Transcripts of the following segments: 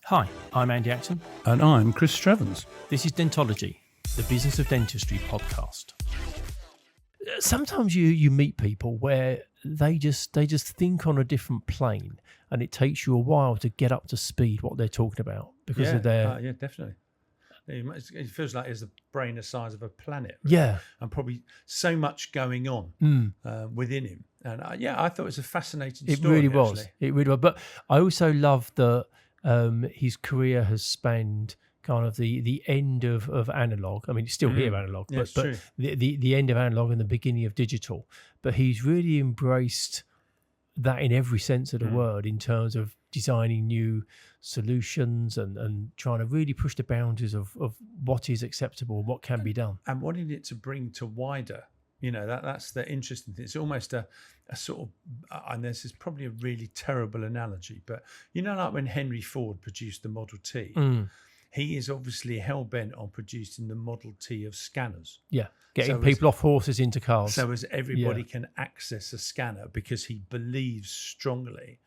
Hi, I'm Andy Acton. And I'm Chris Strevens. This is Dentology, the Business of Dentistry podcast. Sometimes you meet people where they just think on a different plane, and it takes you a while to get up to speed what they're talking about because of their... yeah, definitely. It feels like it's the brain the size of a planet. Really. Yeah. And probably so much going on within him. And I thought it was a fascinating story. It really was. Actually. It really was. But I also love that his career has spanned kind of the end of analog. I mean, it's still here analog, Yeah, but the end of analog and the beginning of digital. But he's really embraced that in every sense of the word in terms of designing new solutions and trying to really push the boundaries of what is acceptable and what can be done. And wanting it to bring to wider, that's the interesting thing. It's almost a sort of, and this is probably a really terrible analogy, but like when Henry Ford produced the Model T, he is obviously hell-bent on producing the Model T of scanners. Yeah, getting people off horses into cars. So as everybody can access a scanner because he believes strongly,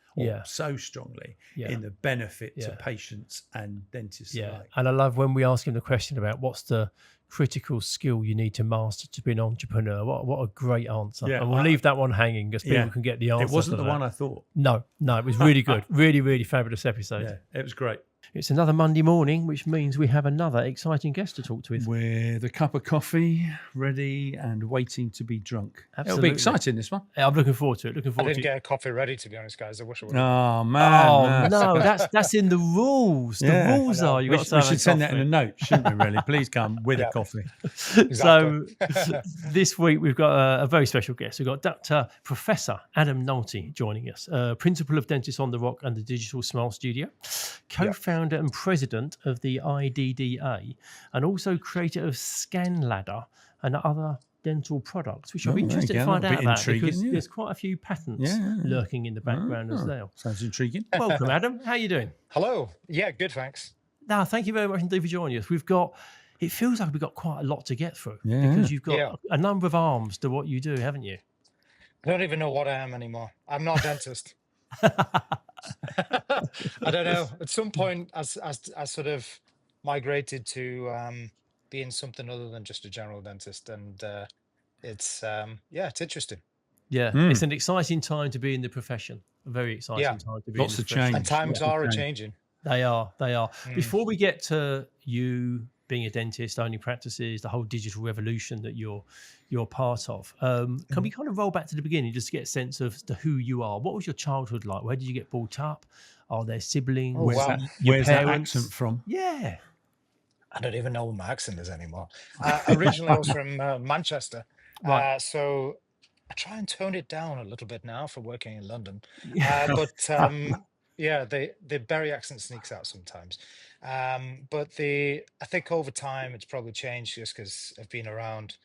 so strongly, in the benefit to patients and dentists alike. And I love when we ask him the question about what's the critical skill you need to master to be an entrepreneur. What a great answer. Yeah, and we'll leave that one hanging because people can get the answer. It wasn't the one I thought. No, it was really good. Really, really fabulous episode. Yeah, it was great. It's another Monday morning, which means we have another exciting guest to talk to with. With a cup of coffee, ready and waiting to be drunk. Absolutely. It'll be exciting, this one. I'm looking forward to it. I didn't get a coffee ready, to be honest, guys. I wish I would. Oh, man. No, that's in the rules. The rules are you got to we should send that in a note, shouldn't we, really? Please come with a coffee. Exactly. So this week we've got a very special guest. We've got Dr. Professor Adam Nulty joining us, Principal of Dentists on the Rock and the Digital Smile Studio, co-founder and president of the IDDA, and also creator of ScanLadder and other dental products, which I'll be interested to find out about because there's quite a few patents lurking in the background as well. Sounds intriguing. Welcome, Adam. How are you doing? Hello. Yeah, good, thanks. No, thank you very much indeed for joining us. It feels like we've got quite a lot to get through because you've got a number of arms to what you do, haven't you? I don't even know what I am anymore. I'm not a dentist. I don't know. At some point, as I sort of migrated to being something other than just a general dentist, and it's interesting. Yeah, it's an exciting time to be in the profession. A very exciting time to be. Lots in the of change, and times are changing. They are. Before we get to you being a dentist, owning practices, the whole digital revolution that you're part of, can we kind of roll back to the beginning just to get a sense of who you are? What was your childhood like? Where did you get brought up? Are there siblings? Where's that accent from? Yeah. I don't even know what my accent is anymore. Originally, I was from Manchester. Right. So I try and tone it down a little bit now for working in London. The Bury accent sneaks out sometimes. But I think over time it's probably changed just because I've been around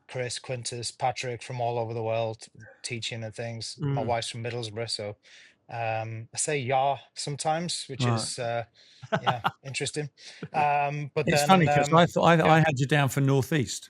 Chris, Quintus, Patrick from all over the world teaching and things. My wife's from Middlesbrough, so I say sometimes, which is interesting. But it's funny because I thought I had you down for Northeast.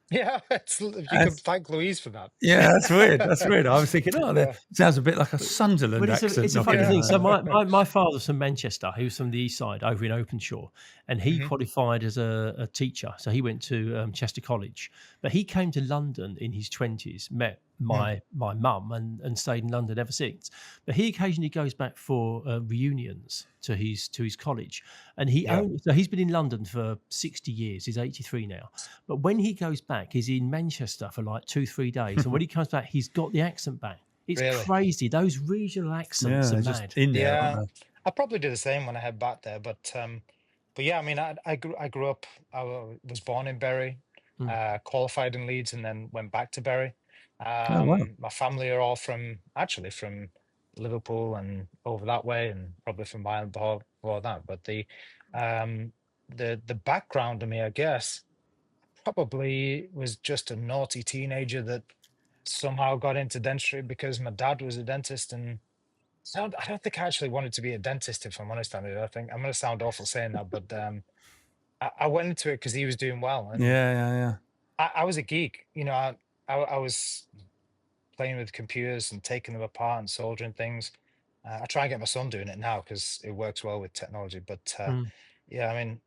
Yeah, you can thank Louise for that. Yeah, that's weird. I was thinking, that sounds a bit like a Sunderland accent. It's a funny thing. So my father's from Manchester. He was from the east side over in Openshaw, and he qualified as a teacher. So he went to Chester College, but he came to London in his 20s, met my mum and stayed in London ever since. But he occasionally goes back for reunions to his college, and so he's been in London for 60 years. He's 83 now, but when he goes back, he's in Manchester for like 2-3 days, and when he comes back, he's got the accent back. It's crazy. Those regional accents are mad. I'll probably do the same when I head back there. But yeah, I mean, I grew up. I was born in Bury, qualified in Leeds, and then went back to Bury. My family are all from Liverpool and over that way, and probably from Ireland before that. But the background of me, I guess, probably was just a naughty teenager that somehow got into dentistry because my dad was a dentist, and I don't think I actually wanted to be a dentist, if I'm honest. I think I'm going to sound awful saying that, but I went into it because he was doing well. And I was a geek, I was playing with computers and taking them apart and soldering things. I try and get my son doing it now because it works well with technology. But Mm. yeah, I mean,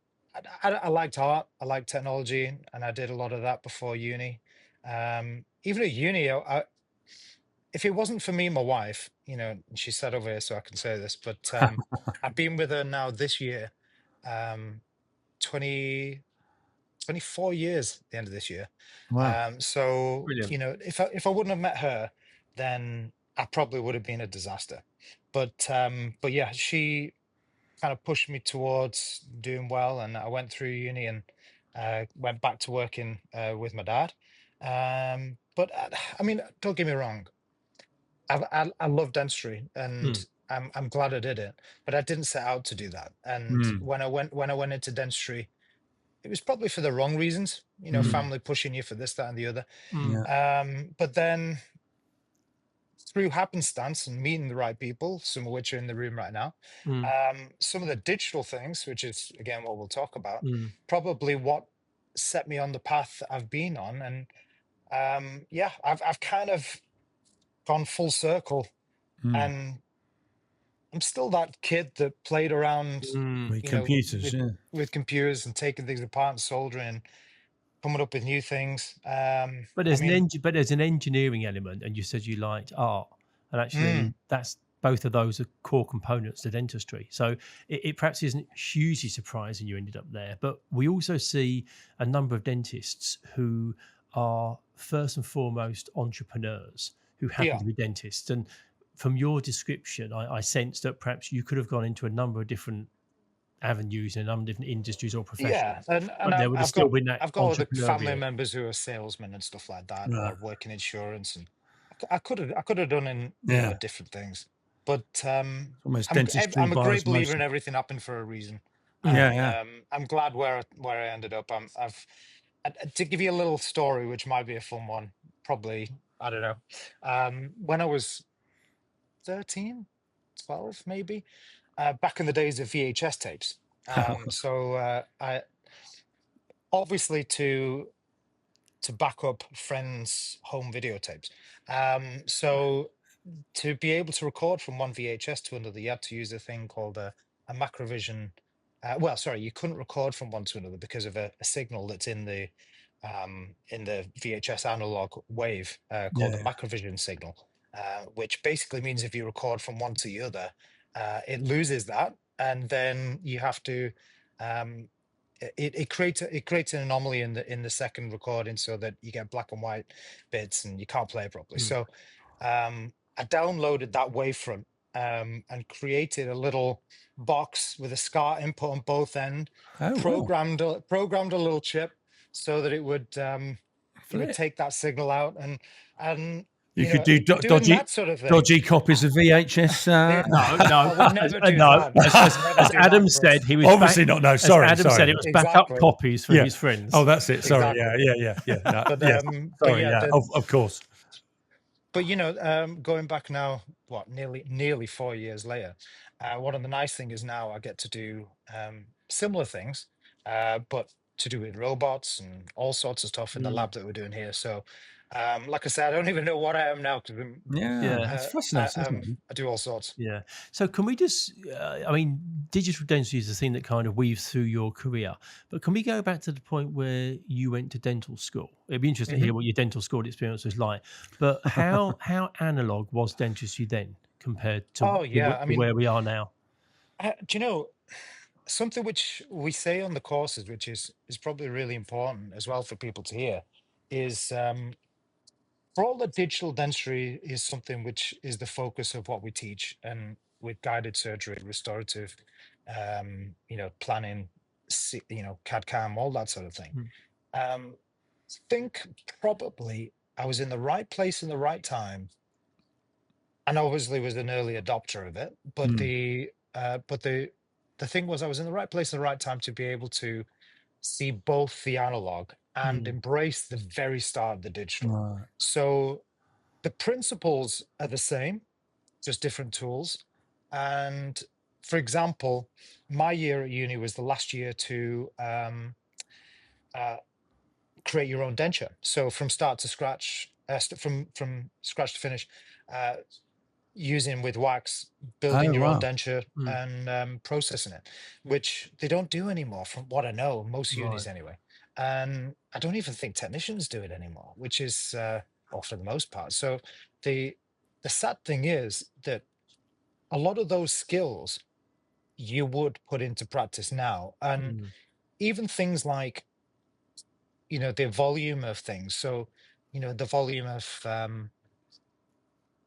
I liked art, I liked technology, and I did a lot of that before uni. Even at uni, if it wasn't for me and my wife, and she sat over here so I can say this, but I've been with her now this year, um, 20, 24 years at the end of this year. Wow. So, Brilliant. if I wouldn't have met her, then I probably would have been a disaster. But yeah, she kind of pushed me towards doing well, and I went through uni and went back to working with my dad. But I mean, don't get me wrong, I love dentistry, Mm. and I'm glad I did it, but I didn't set out to do that. And Mm. when I went into dentistry, it was probably for the wrong reasons, Mm. family pushing you for this, that, and the other. Mm. Yeah. But then through happenstance and meeting the right people, some of which are in the room right now, Mm. some of the digital things, which is again what we'll talk about, Mm. probably what set me on the path that I've been on. And yeah, I've kind of gone full circle, Mm. and I'm still that kid that played around, Mm. With computers, with yeah. computers and taking things apart and soldering and coming up with new things. But I there's mean, an engineering element, and you said you liked art, and mm, actually, that's both of those are core components to dentistry. So it perhaps isn't hugely surprising you ended up there. But we also see a number of dentists who are first and foremost entrepreneurs who happen yeah, to be dentists. And from your description, I sense that perhaps you could have gone into a number of different avenues in a number of different industries or yeah, professions, and but there I've, would have I've still got been that I've got other family entrepreneurial. members who are salesmen and stuff like that, Right. or work in insurance, and I could have done in Yeah. different things, but Almost I'm dentistry I'm a by great believer in osmosis. everything happening for a reason, Mm. Yeah, and yeah. I'm glad where I ended up. To give you a little story, which might be a fun one, probably, I don't know. When I was 13, 12, maybe, back in the days of VHS tapes. I obviously to back up friends' home videotapes. So to be able to record from one VHS to another, you had to use a thing called a macrovision. Well, sorry, you couldn't record from one to another because of a signal that's in the VHS analog wave called the Yeah. macrovision signal, which basically means if you record from one to the other, it loses that, and then you have to. Um, it creates an anomaly in the second recording so that you get black and white bits and you can't play it properly. Mm. So I downloaded that wavefront and created a little box with a SCART input on both end, Oh, wow. programmed a little chip so that it would Flip. take that signal out, and You could do doing that sort of thing. dodgy copies of VHS. No, no, I would never do no. that. I would As, never as do Adam that, said, Chris. he was back. Obviously not. No, As sorry, Adam said, sorry. it was backup Exactly. copies for Yeah. his friends. Oh, that's it. Sorry. Exactly. Yeah. No, But yes. but Sorry. yeah, Yeah. Of course. going back now, what, nearly 4 years later, one of the nice things is now I get to do similar things, but to do with robots and all sorts of stuff in the Mm. lab that we're doing here. So, like I said, I don't even know what I am now because Yeah. Yeah. It's fascinating, isn't it? I do all sorts. Yeah. So can we just, I mean, digital dentistry is the thing that kind of weaves through your career, but can we go back to the point where you went to dental school? It'd be interesting to hmm hear what your dental school experience was like, but how analog was dentistry then compared to, Oh yeah, I to mean, where we are now? do you know something which we say on the courses, which is probably really important as well for people to hear, is for all that digital dentistry is something which is the focus of what we teach, and with guided surgery, restorative, planning, CAD CAM, all that sort of thing. Mm. Um, think probably I was in the right place in the right time, and obviously was an early adopter of it. But Mm. the thing was, I was in the right place at the right time to be able to see both the analog and Mm. embrace the very start of the digital. Right. So the principles are the same, just different tools. And for example, my year at uni was the last year to uh, create your own denture. So from start to scratch, from scratch to finish, uh, using with wax, Oh building your own wow. denture Mm. and processing it, which they don't do anymore, from what I know, most Right. unis anyway. And I don't even think technicians do it anymore, which is, or for the most part. So the the sad thing is that a lot of those skills you would put into practice now, and Mm. even things like, the volume of things. So, the volume of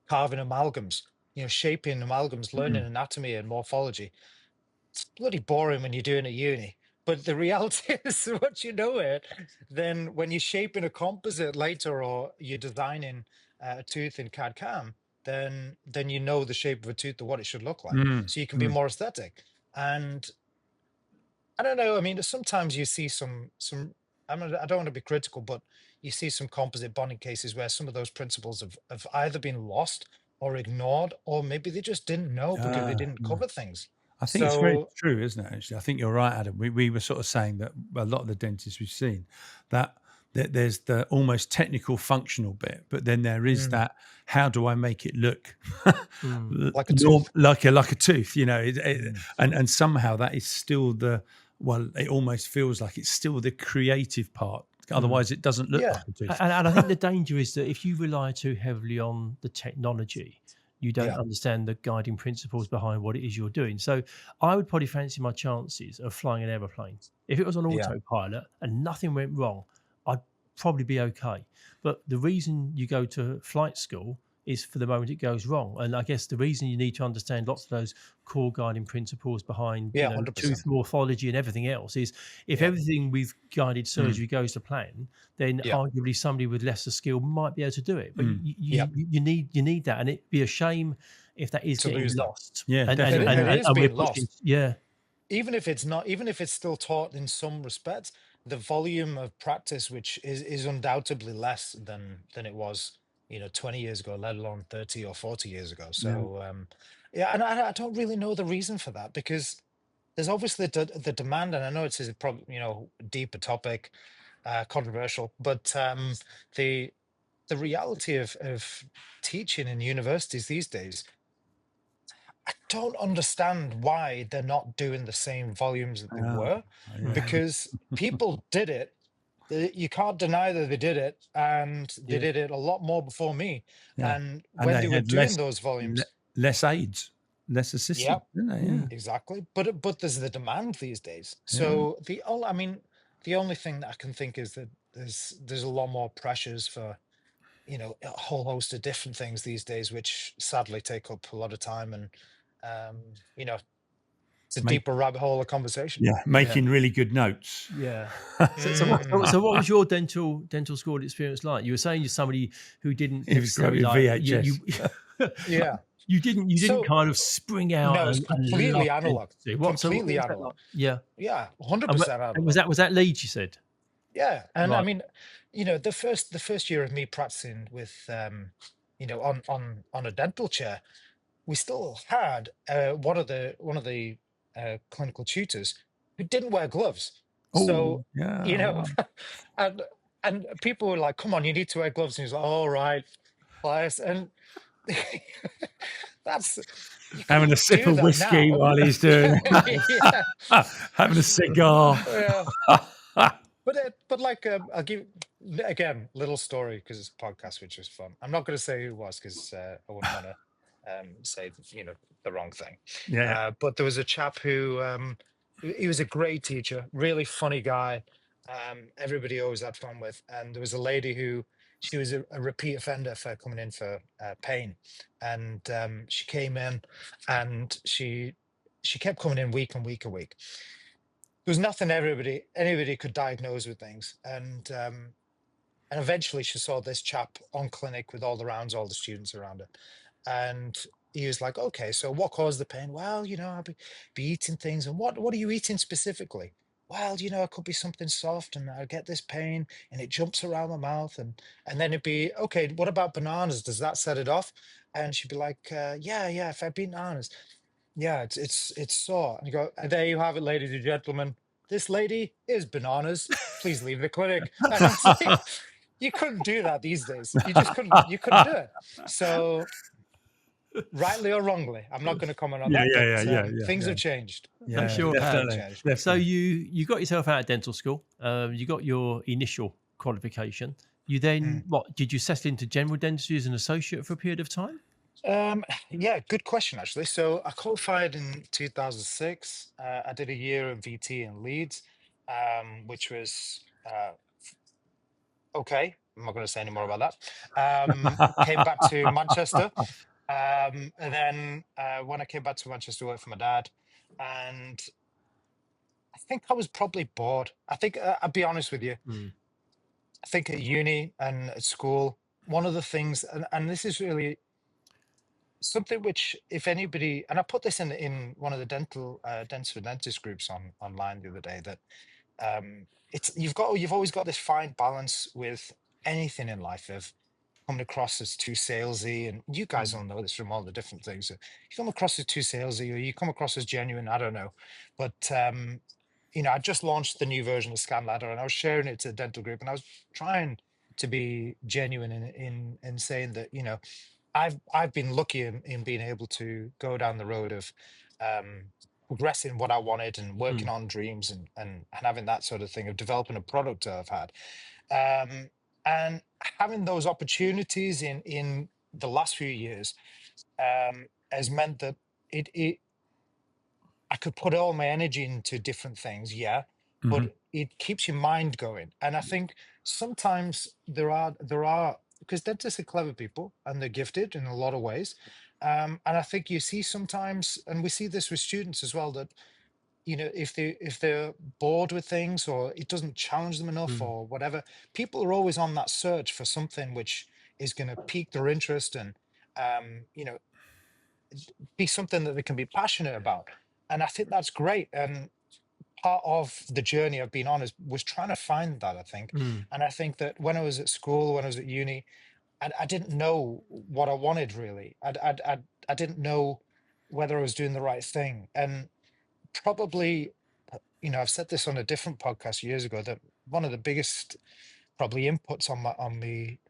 carving amalgams, shaping amalgams, learning Mm. anatomy and morphology. It's bloody boring when you're doing it at uni. But the reality is, once you know it, then when you're shaping a composite later, or you're designing a tooth in CAD CAM, then you know the shape of a tooth or what it should look like, Mm. so you can be Mm. more aesthetic. And I don't know. I mean, sometimes you see some. I don't want to be critical, but you see some composite bonding cases where some of those principles have either been lost or ignored, or maybe they just didn't know because they Ah, didn't yeah. cover things. I think it's very So, true, isn't it? Actually, I think you're right, Adam. We were sort of saying that a lot of the dentists we've seen that there's the almost technical functional bit, but then there is mm, that how do I make it look Mm. like a tooth. like a tooth, Mm, and somehow that is still it almost feels like it's still the creative part. Mm. Otherwise, it doesn't look yeah, like a tooth. And I think the danger is that if you rely too heavily on the technology, you don't yeah, understand the guiding principles behind what it is you're doing. So I would probably fancy my chances of flying an aeroplane. If it was on yeah, autopilot and nothing went wrong, I'd probably be okay. But the reason you go to flight school is for the moment it goes wrong. And I guess the reason you need to understand lots of those core guiding principles behind, yeah, tooth 100%. morphology and everything else is if Yeah, everything with guided Mm. surgery goes to plan, then yeah, arguably somebody with lesser skill might be able to do it. But Mm. yeah. you need that, and it'd be a shame if that is To getting lose that, lost. Yeah, And and and it, definitely. and and Yeah. it is and we're being pushing, lost. yeah, Even if it's not, even if it's still taught in some respects, the volume of practice, which is undoubtedly less than it was, 20 years ago, let alone 30 or 40 years ago. Yeah. So, yeah, and I don't really know the reason for that, because there's obviously the demand, and I know it's a probably, deeper topic, controversial, but the the reality of teaching in universities these days, I don't understand why they're not doing the same volumes that they Ah, were, yeah. mm, because people did it. You can't deny that they did it, and they yeah, did it a lot more before me. Yeah. And And when they they were had doing those volumes, less aids, less yeah, assistants, didn't they? Yeah. mm, exactly. But there's the demand these days. Yeah. So I mean, the only thing that I can think is that there's a lot more pressures for, a whole host of different things these days, which sadly take up a lot of time, and um, you know, it's a Make, deeper rabbit hole of conversation. yeah. yeah, Making really good notes. yeah. Mm, So what was your dental school experience like? You were saying you're somebody who didn't It was great necessarily with like VHS. yeah. you didn't So kind of spring out no, it's and love completely analog. dentistry. What Completely was that like? analog. Yeah. Yeah, And 100% was analog. that Leeds, you said? Yeah, and I Right. mean, the first year of me practicing with, on a dental chair, we still had one of the clinical tutors who didn't wear gloves. Oh, So, you yeah. know, Wow. and and people were like, "Come on, you need to wear gloves." And he's like, "All right, class." And that's you Having a can't sip do of that whiskey now. while he's doing Yeah, having a cigar. yeah. But like, I'll give again little story because it's a podcast, which is fun. I'm not going to say who it was because I wouldn't want to say the wrong thing. Yeah. But there was a chap who he was a great teacher, really funny guy. Everybody always had fun with, and there was a lady who she was a repeat offender for coming in for pain, and she came in, and she kept coming in week and week and week. There was nothing anybody could diagnose with things, and eventually she saw this chap on clinic with all the rounds, all the students around it, and he was like, "Okay, so what caused the pain?" "Well, I'll be eating things." "And what are you eating specifically?" "Well, it could be something soft, and I get this pain, and it jumps around my mouth, and then it'd be okay. What about bananas? Does that set it off?" And she'd be like, "Yeah, yeah. If I eat bananas, yeah, it's sore." And you go, "And there you have it, ladies and gentlemen. This lady is bananas. Please leave the clinic." And it's like you couldn't do that these days. You just couldn't. You couldn't do it. So rightly or wrongly. I'm not going to comment on Yeah, that, yeah, but yeah, yeah, yeah, things yeah. have changed. They Yeah, sure have. definitely, Changed. So definitely. you got yourself out of dental school. You got your initial qualification. You then what? Did you settle into general dentistry as an associate for a period of time? Yeah, good question actually. So I qualified in 2006. I did a year of VT in Leeds, which was okay. I'm not going to say any more about that. Came back to Manchester, and then when I came back to Manchester, I worked for my dad, and I think I was probably bored. I think I'll be honest with you. Mm, I think at uni and at school, one of the things, and this is really something which, if anybody, and I put this in one of the dentist for dentist groups online the other day, that it's you've always got this fine balance with anything in life of coming across as too salesy, and you guys mm, all know this from all the different things. You come across as too salesy, or you come across as genuine. I don't know, but I just launched the new version of Scan Ladder, and I was sharing it to the dental group, and I was trying to be genuine in saying that I've been lucky in being able to go down the road of progressing what I wanted and working mm, on dreams and having that sort of thing of developing a product that I've had. And having those opportunities in the last few years has meant that it I could put all my energy into different things, yeah, Hmm. but it keeps your mind going. And I think sometimes there are because dentists are clever people and they're gifted in a lot of ways. And I think you see sometimes, and we see this with students as well, that if they're bored with things or it doesn't challenge them enough mm, or whatever, people are always on that search for something which is going to pique their interest and um, you know be something that they can be passionate about. And I think that's great. And part of the journey I've been on was trying to find that, I think. mm, And I think that when I was at school, when I was at uni, I didn't know what I wanted really. I didn't know whether I was doing the right thing. And probably, I've said this on a different podcast years ago that one of the biggest probably inputs on me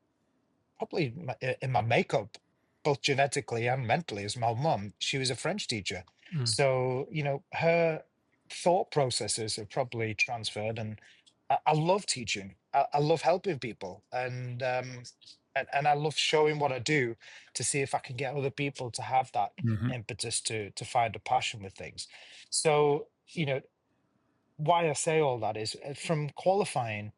probably in my makeup, both genetically and mentally, is my mum. She was a French teacher. mm, So, her thought processes have probably transferred. And I love teaching. I love helping people. And I love showing what I do to see if I can get other people to have that Hmm. impetus to find a passion with things. So, why I say all that is from qualifying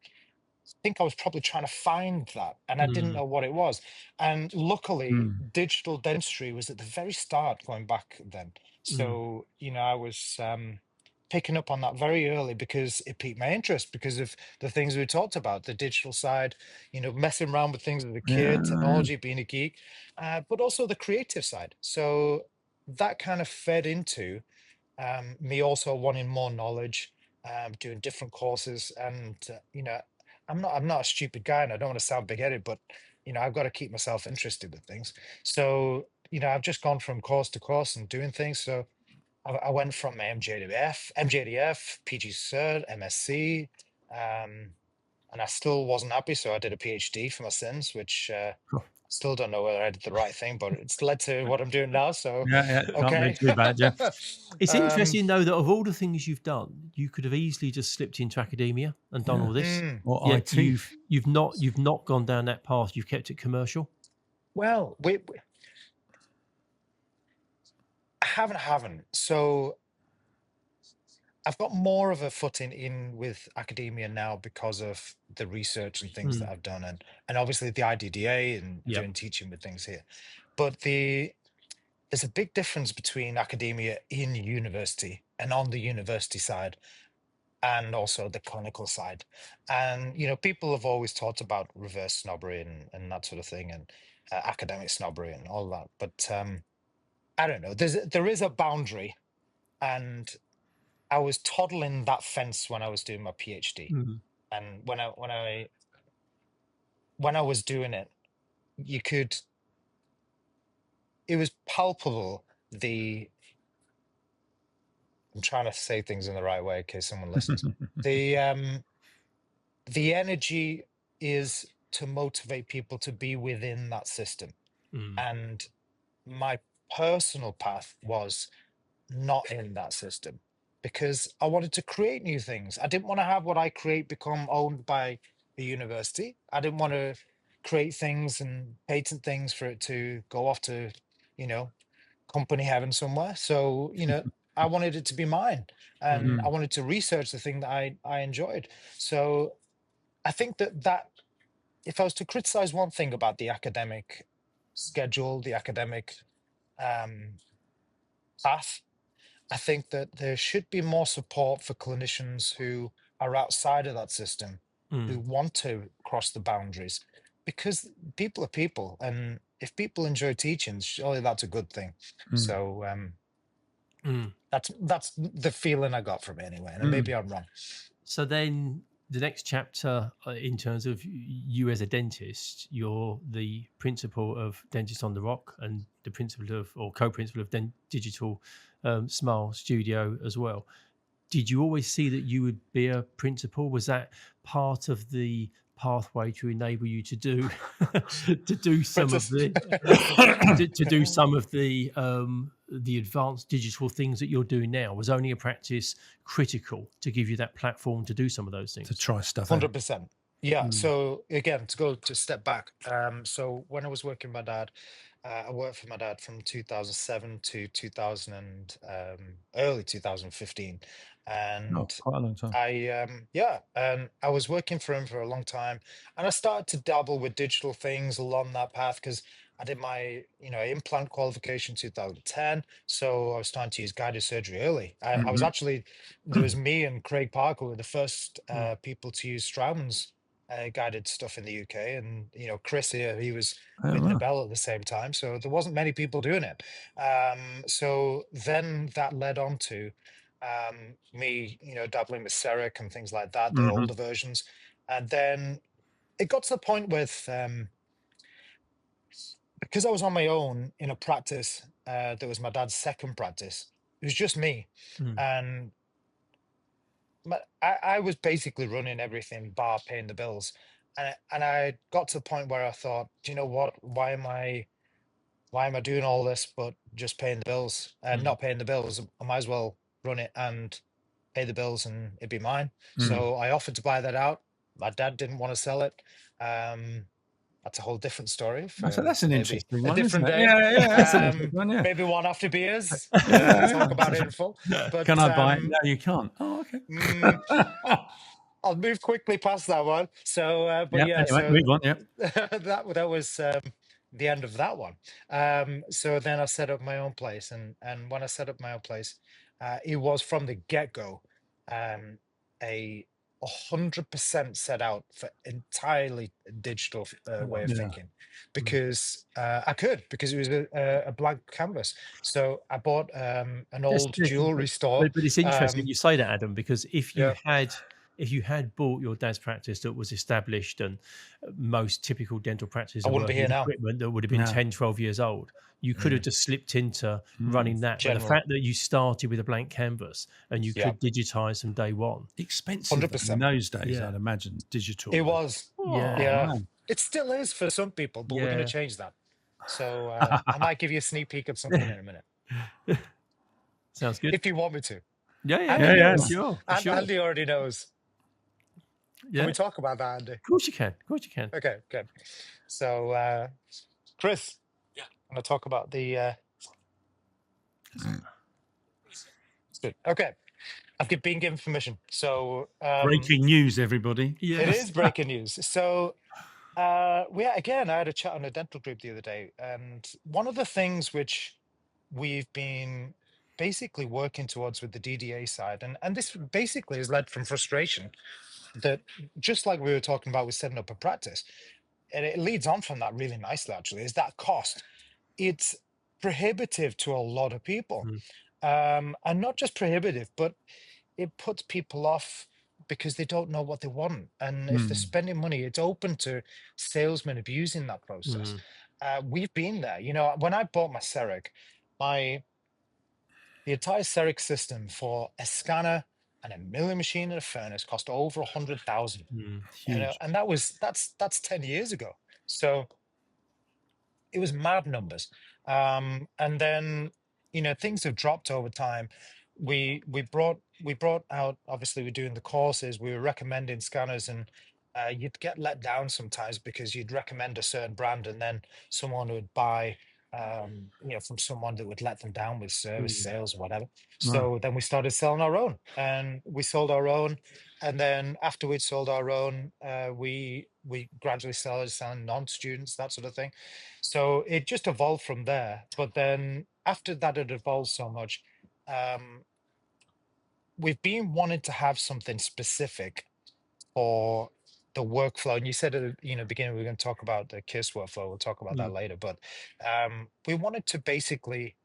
think I was probably trying to find that and I didn't mm, know what it was. And luckily, Mm. digital dentistry was at the very start going back then. mm, So, I was picking up on that very early because it piqued my interest because of the things we talked about, the digital side, messing around with things as a kid, Yeah. technology, being a geek, but also the creative side. So that kind of fed into me also wanting more knowledge, doing different courses, and I'm not a stupid guy, and I don't want to sound big-headed, but I've got to keep myself interested with things. So I've just gone from course to course and doing things. So I went from MJDF, PG Cert, MSc, and I still wasn't happy, so I did a PhD for my sins, which still don't know whether I did the right thing, but it's led to what I'm doing now. So Yeah, yeah, can't be okay. too bad, yeah. It's um, interesting though that of all the things you've done, you could have easily just slipped into academia and done Yeah. all this. mm. Or Yet IT. you've not gone down that path. You've kept it commercial. Well, I haven't. So I've got more of a footing in with academia now because of the research and things that Mm, I've done, and obviously the IDDA and yeah. doing teaching with things here. But there's a big difference between academia in university and on the university side, and also the clinical side. And people have always talked about reverse snobbery and that sort of thing, and academic snobbery and all that. But I don't know. There is a boundary, and I was toddling that fence when I was doing my PhD. Mm, And when I was doing it, you could it was palpable. I'm trying to say things in the right way in case someone listens. The energy is to motivate people to be within that system. mm, And my personal path was not in that system because I wanted to create new things. I didn't want to have what I create become owned by the university. I didn't want to create things and patent things for it to go off to, you know, company heaven somewhere. So, I wanted it to be mine, and I Mm. wanted to research the thing that I enjoyed. So I think that if I was to criticize one thing about the academic schedule, the academic um, path, I think that there should be more support for clinicians who are outside of that system, who Mm. want to cross the boundaries, because people are people, and if people enjoy teaching, surely that's a good thing. Mm. So Mm. that's the feeling I got from it anyway, and Mm. maybe I'm wrong. So then the next chapter, in terms of you as a dentist, you're the principal of Dentists on the Rock and the principal of, or co-principal of Digital Smile Studio as well. Did you always see that you would be a principal? Was that part of the pathway to enable you to do to do some of Princess. the to do some of the advanced digital things that you're doing now? Was owning a practice critical to give you that platform to do some of those To things? try stuff out. 100%. Yeah. Mm. So again, to go to step back. So when I was working with my dad, I worked for my dad from 2007 to 2000 and early 2015, Oh, and quite a long time. yeah, and I was working for him for a long time, and I started to dabble with digital things along that path because I did my implant qualification 2010, so I was starting to use guided surgery early. I was Mhm. actually there was me and Craig Parker were the first Mm. people to use Straumann's guided stuff in the UK, and Chris here, he was Oh, ringing a right. bell at the same time, so there wasn't many people doing it. So then that led on to me, dabbling with Ceric and things like that, the Mhm. older versions, and then it got to the point with because I was on my own in a practice that was my dad's second practice. It was just me, Mm. and I was basically running everything bar paying the bills, and I got to the point where I thought, do you know what? Why am I doing all this but just paying the bills and Mm. not paying the bills? I might as well run it and pay the bills and it'd be mine. Mm. So I offered to buy that out. My dad didn't want to sell it. That's a whole different story So for that's an maybe interesting a one, isn't different it? day. Yeah, yeah, that's an interesting one. Yeah. Maybe one after beers. We can Yeah, talk about it in full. yeah. But Can I buy it? No, you can't. Oh, okay. mm, I'll move quickly past that one. So, but Yeah. yeah, Anyway, so move on. Yeah. that was the end of that one. So then I set up my own place, and when I set up my own place, it was from the get go a 100% set out for entirely digital way of Yeah. thinking, Mm. because I could, because it was a blank canvas. So I bought an Yes, old yes, jewelry store. but it's interesting you say that, Adam, because Yeah, if you had bought your dad's practice that was established and most typical dental practices I are wouldn't be working here with now. equipment that would have been No. 10, 12 years old, you could have Mm, just slipped into Mm. running that. But the general, fact that you started with a blank canvas and you yeah, could digitize from day one. Expensive though, in 100%. those days, Yeah. I'd imagine digital. It was, Oh Yeah. yeah. man. It still is for some people, but we're going to Yeah. change that. So I might give you a sneak peek of something in a minute, Sounds good. if you want me to. Yeah, yeah, Andy Yeah, yeah, yeah. for knows. sure, for And sure. Andy already knows. Can Yeah. we talk about that, Andy? Of course you can. Of course you can. Okay, good. So, Chris, Yeah. I'm going to talk about the. Good. Okay, been given permission. So Breaking news, everybody. it Yes. is breaking news. So again, I had a chat on a dental group the other day, and one of the things which we've been basically working towards with the DDA side, and this basically has led from frustration that, just like we were talking about with setting up a practice, and it leads on from that really nicely actually, is that cost. It's prohibitive to a lot of people, Mm. and not just prohibitive, but it puts people off because they don't know what they want. And if they're Mm. spending money, it's open to salesmen abusing that process. Mm. We've been there. When I bought my CEREC, the entire CEREC system for a scanner and a milling machine and a furnace cost over 100,000. Mm. Huge. And that's 10 years ago. So it was mad numbers. And then, things have dropped over time. We brought out, obviously we're doing the courses, we were recommending scanners, and you'd get let down sometimes because you'd recommend a certain brand and then someone would buy from someone that would let them down with service Mm. sales or whatever. Right. So then we started selling our own, and we sold our own. And then after we'd sold our own, we gradually started selling non-students, that sort of thing. So it just evolved from there. But then after that had evolved so much, um, we've been wanting to have something specific for the workflow. And you said at the beginning we are going to talk about the KISS workflow. We'll talk about that Mm. later. But we wanted to basically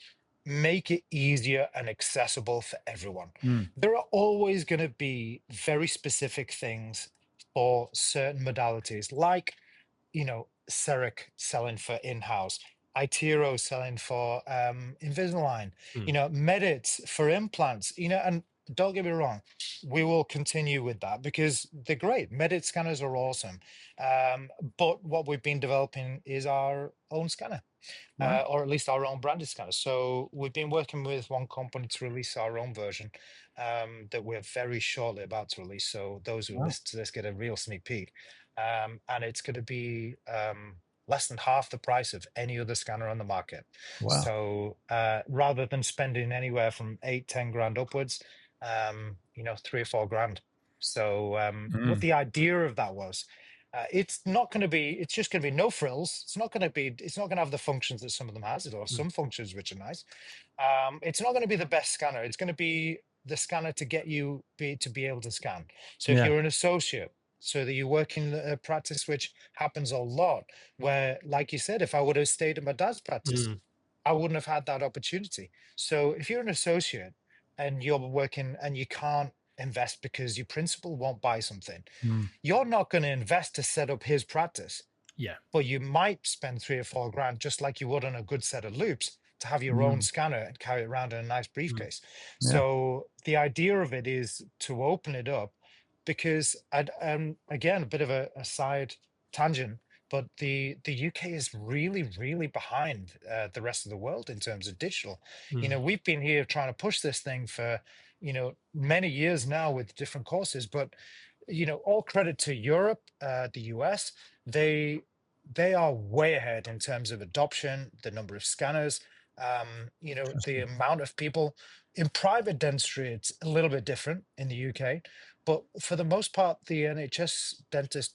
make it easier and accessible for everyone. There are always going to be very specific things for certain modalities, like CEREC selling for in-house, iTero selling for Invisalign, Mm. Medits for implants, and don't get me wrong, we will continue with that because they're great. Medit scanners are awesome. But what we've been developing is our own scanner, Wow. or at least our own branded scanner. So we've been working with one company to release our own version that we're very shortly about to release. So those who Wow. listen to this get a real sneak peek. And it's going to be less than half the price of any other scanner on the market. Wow. So rather than spending anywhere from 8, 10 grand upwards, 3 or 4 grand. So what the idea of that was, it's just going to be no frills. It's not going to have the functions that some of them has. It'll have Mm. some functions which are nice. It's not going to be the best scanner. It's going to be the scanner to get you to be able to scan. So if Yeah. you're an associate, so that you work in a practice, which happens a lot, where, like you said, if I would have stayed at my dad's practice, Mm. I wouldn't have had that opportunity. So if you're an associate and you're working and you can't invest because your principal won't buy something, you're not going to invest to set up his practice, Yeah. but you might spend 3 or 4 grand, just like you would on a good set of loops, to have your own scanner and carry it around in a nice Mm. briefcase. Yeah. So the idea of it is to open it up, because again, a bit of a side tangent, but the UK is really, really behind the rest of the world in terms of digital. Mm. We've been here trying to push this thing for many years now with different courses, but all credit to Europe, the US. They are way ahead in terms of adoption, the number of scanners, the Interesting. amount of people. In private dentistry, it's a little bit different in the UK, but for the most part, the NHS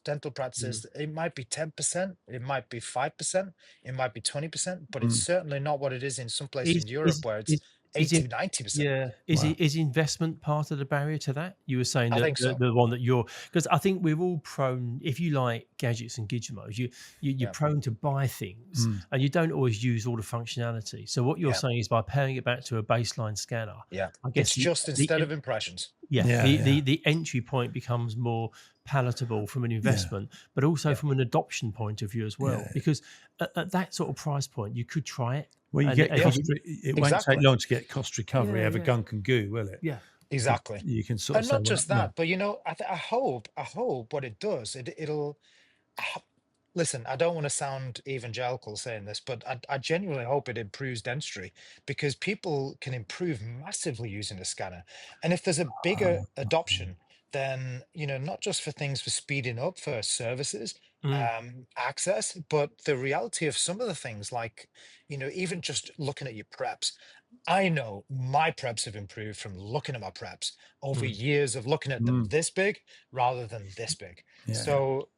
dental practices, it might be 10%, it might be 5%, it might be 20%, but it's certainly not what it is in some place Is in Europe is where it's is is it 80, 90%. yeah, Wow. is investment part of the barrier to that? You were saying I that think so. the one that you're, because I think we're all prone, if you like gadgets and gizmos, you're Yeah, prone to buy things and you don't always use all the functionality. So what you're yeah, saying is by pairing it back to a baseline scanner, yeah. I It's guess just the instead of impressions. yeah, Yeah. Yeah. the entry point becomes more palatable from an Yeah. investment, but also Yeah, from an adoption point of view as well. Yeah. Because at that sort of price point, you could try it, Well, you and get if yeah, you, it won't take exactly. long to get cost recovery yeah, over yeah, gunk and goo, will it? yeah. Because Exactly. you can sort of And say, not well, just no. that, but I hope what it does, it'll listen, I don't want to sound evangelical saying this, but I genuinely hope it improves dentistry, because people can improve massively using a scanner. And if there's a bigger adoption, then, not just for things for speeding up for services, Mm, access, but the reality of some of the things like, even just looking at your preps. I know my preps have improved from looking at my preps over mm. years of looking at them Mm. this big rather than this big. Yeah. So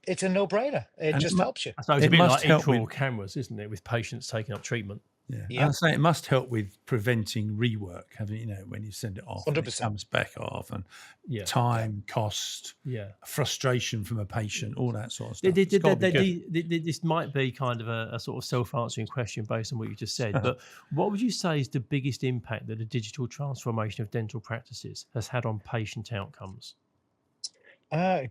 it's a no-brainer. It And just helps you. I suppose it's a it bit like must help with intraoral cameras, isn't it, with patients taking up treatment? yeah. And I Yep, say it must help with preventing rework, having when you send it off and it 100%. comes back off, and Yeah, Yeah. time, cost, yeah. frustration from a patient, all that sort of They- stuff. they- It's got to be they- good. this might be kind of a sort of self-answering question based on what you just said, but what would you say is the biggest impact that the digital transformation of dental practices has had on patient outcomes?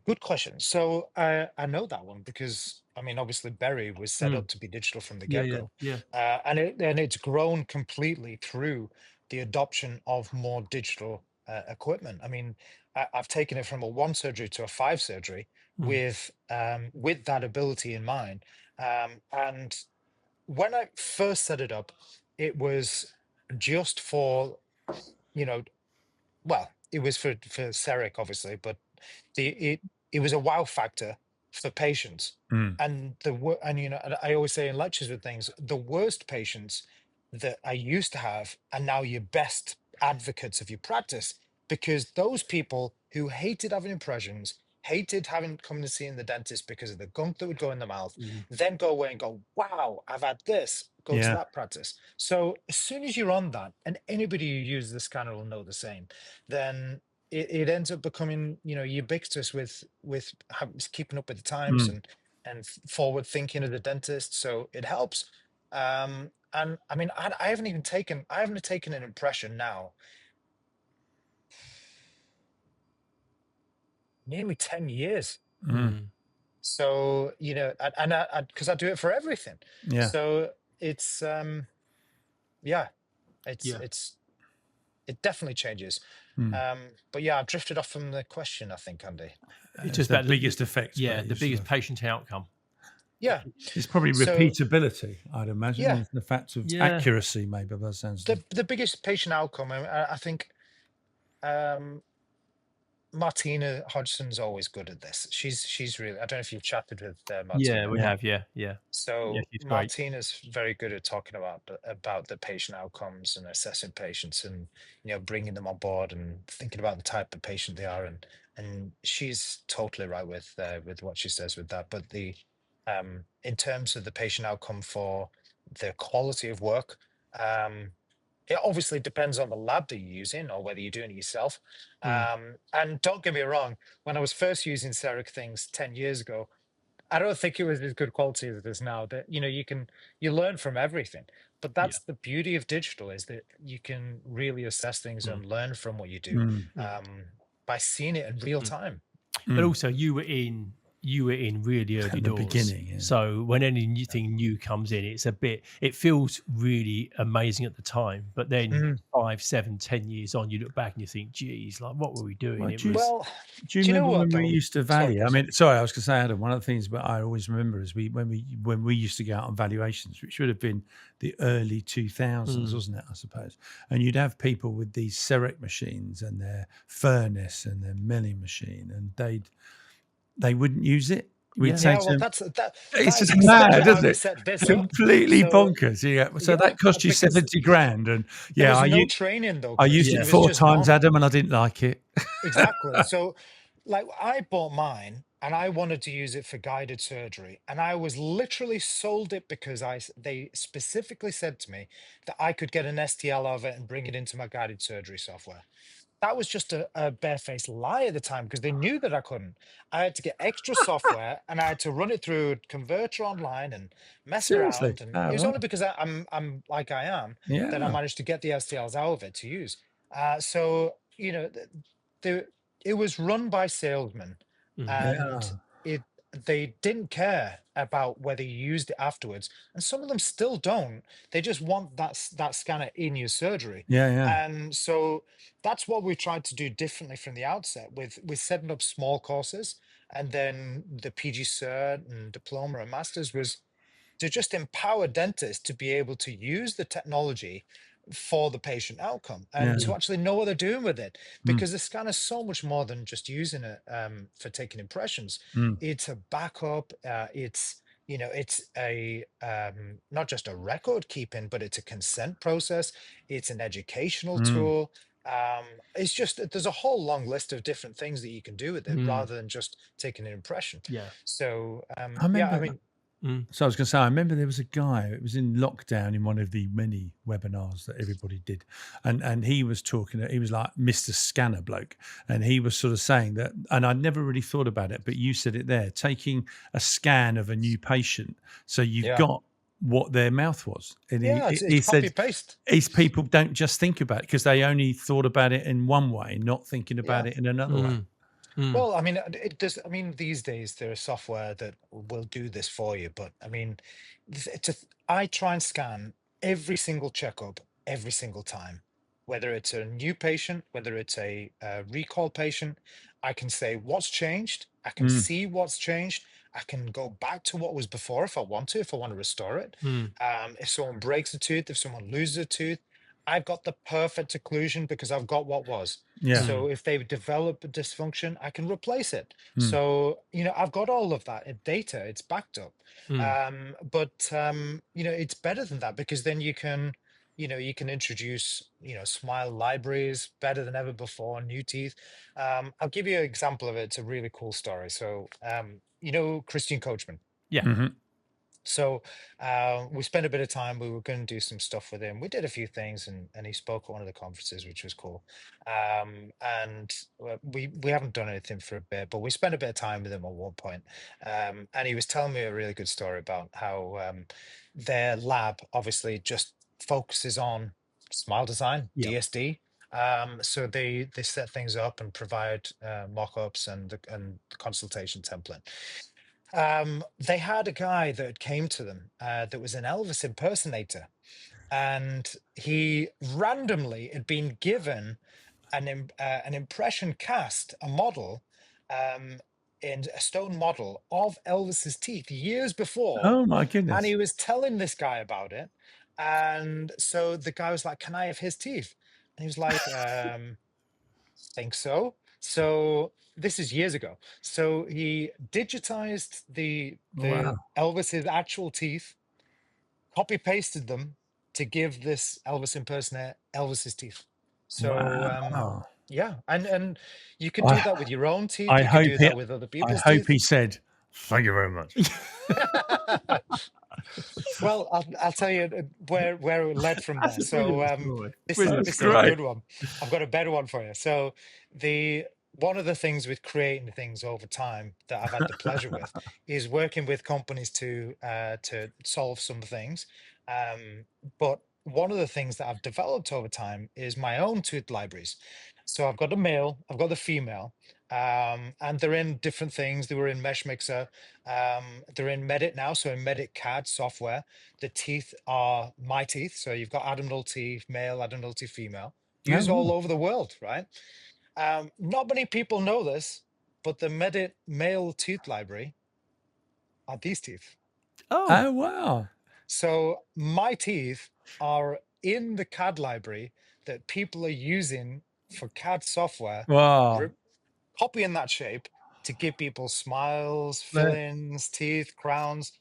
Good question. So I know that one because, I mean, obviously Berry was set Mm, up to be digital from the yeah, yeah, get-go, yeah. and it's grown completely through the adoption of more digital equipment. I mean, I've taken it from a 1 surgery to a 5 surgery Mm, with that ability in mind, and when I first set it up, it was just for, you know, well, it was for CEREC, obviously, but the it was a wow factor for patients. Mm. And and and I always say in lectures with things, the worst patients that I used to have are now your best advocates of your practice, because those people who hated having impressions, hated having coming to seeing the dentist because of the gunk that would go in the mouth, Mm. then go away and go, wow, I've had this, go to Yeah. that practice. So as soon as you're on that, and anybody who uses the scanner will know the same, then it ends up becoming, ubiquitous with keeping up with the times Mm. and forward thinking as a dentist. So it helps. And I mean, I haven't taken an impression now nearly 10 years. Mm. Mm. So, and because I do it for everything. Yeah. So it's, yeah, Yeah. it definitely changes. Mm. But yeah, I've drifted off from the question, I think, Andy. It's It's just the about biggest effects. yeah, where the you sort biggest of- patient outcome. Yeah. It's probably So repeatability, I'd imagine. yeah, It's the fact of Yeah. accuracy, maybe. That sounds. the biggest patient outcome, I think, um, Martina Hodgson's always good at this. She's really. I don't know if you've chatted with Yeah, Martina, we but have. Yeah. Yeah. Yeah, so she's great. Martina's very good at talking about the patient outcomes and assessing patients, and bringing them on board and thinking about the type of patient they are, and she's totally right with what she says with that. But the in terms of the patient outcome for the quality of work, um, it obviously depends on the lab that you're using or whether you're doing it yourself. Mm. And don't get me wrong, when I was first using CEREC things 10 years ago, I don't think it was as good quality as it is now. That you learn from everything. But Yeah. that's the beauty of digital, is that you can really assess things Mm. and learn from what you do, Mm. Yeah. by seeing it in real Mm. time. But Mm. also, you were in really early At the doors. beginning, yeah. So when anything new comes in, it feels really amazing at the time. But then Mhm. 5, 7, 10 years on, you look back and you think, geez, like what were we doing? Well, It do you, was Well, do you do you know remember what when we though? used to Sorry, value? go I on. mean, sorry, I was going to say, Adam, one of the things that I always remember is when we used to go out on valuations, which would have been the early 2000s, Mm. wasn't it? I suppose. And you'd have people with these CEREC machines and their furnace and their milling machine, and they wouldn't use it. We'd Yeah. say Yeah, to well, them, that it's is just exactly mad, how isn't we it? set this up. Completely So bonkers. Yeah. So yeah, that cost you because 70 grand, and there yeah, was no training though, I Chris. used It it Yeah. was four just times, none. Adam, and I didn't like it. Exactly. So, like, I bought mine and I wanted to use it for guided surgery, and I was literally sold it because they specifically said to me that I could get an STL of it and bring it into my guided surgery software. That was just a barefaced lie at the time, because they knew that I couldn't. I had to get extra software and I had to run it through a converter online and mess Seriously. around. And Ah, it was right. only because I'm like I am that I Yeah. managed to get the STLs out of it to use. So the it was run by salesmen, Mhm. and Yeah. it they didn't care about whether you used it afterwards, and some of them still don't. They just want that scanner in your surgery. Yeah. Yeah. And so that's what we tried to do differently from the outset, with setting up small courses, and then the PG Cert and diploma and masters was to just empower dentists to be able to use the technology for the patient outcome and Yeah. to Mm. actually know what they're doing with it, Mm. because the scanner is so much more than just using it for taking impressions. Mm. It's a backup. It's a not just a record keeping, but it's a consent process. It's an educational Mm. tool. It's just that there's a whole long list of different things that you can do with it Mm. rather than just taking an impression. Yeah. So I yeah, I remember. mean, Mm. So I was going to say, I remember there was a guy. It was in lockdown in one of the many webinars that everybody did, and he was talking. He was like Mr. Scanner bloke, and he was sort of saying that. And I'd never really thought about it, but you said it there. Taking a scan of a new patient, so you've yeah. got what their mouth was, and Yeah, he it's said copy paste. these people don't just think about it because they only thought about it in one way, not thinking about Yeah. it in another way. Mm. Mm. Well, I mean, it does. I mean, these days there is software that will do this for you, but I mean, I try and scan every single checkup every single time, whether it's a new patient, whether it's a recall patient. I can say what's changed. I can Mm. see what's changed, I can go back to what was before if I want to, if I want to restore it. Mm. If someone breaks a tooth, if someone loses a tooth, I've got the perfect occlusion because I've got what was. Yeah. So if they develop a dysfunction, I can replace it. Mm. So, I've got all of that data, it's backed up. Mm. But it's better than that because then you can introduce, smile libraries better than ever before, new teeth. I'll give you an example of it. It's a really cool story. So, Christian Coachman. Yeah. Mhm. So we spent a bit of time. We were going to do some stuff with him. We did a few things, and he spoke at one of the conferences, which was cool. And we haven't done anything for a bit, but we spent a bit of time with him at one point. And he was telling me a really good story about how their lab obviously just focuses on smile design, Yeah. DSD. So they set things up and provide mock-ups and the consultation template. They had a guy that came to them that was an Elvis impersonator, and he randomly had been given an impression cast, a model, um, in a stone model of Elvis's teeth years before, Oh my and goodness. he was telling this guy about it, and so the guy was like, "Can I have his teeth?" And he was like, think so. So this is years ago. So he digitized the Wow. Elvis's actual teeth, copy pasted them to give this Elvis impersonator Elvis's teeth. So Wow. yeah, and you could do I that with your own teeth. I You could hope do he that with other I people's hope teeth. he said, "Thank you very much." Well, I'll tell you where it led from That's there. a So brilliant story. this Brilliant this That's is a story. great. good one. I've got a better one for you. So the one of the things with creating things over time that I've had the pleasure with is working with companies to solve some things. But one of the things that I've developed over time is my own tooth libraries. So I've got the male, I've got the female, and they're in different things. They were in Mesh Mixer. They're in Medit now, so in Medit CAD software. The teeth are my teeth. So you've got Adam Nulty male, Adam Nulty female, Oh, used all wow. over the world, right? Not many people know this, but the Medit male tooth library are these teeth. Oh, Oh, wow. So my teeth are in the CAD library that people are using for CAD software, Wow. copying that shape to give people smiles, That- fill-ins, teeth, crowns,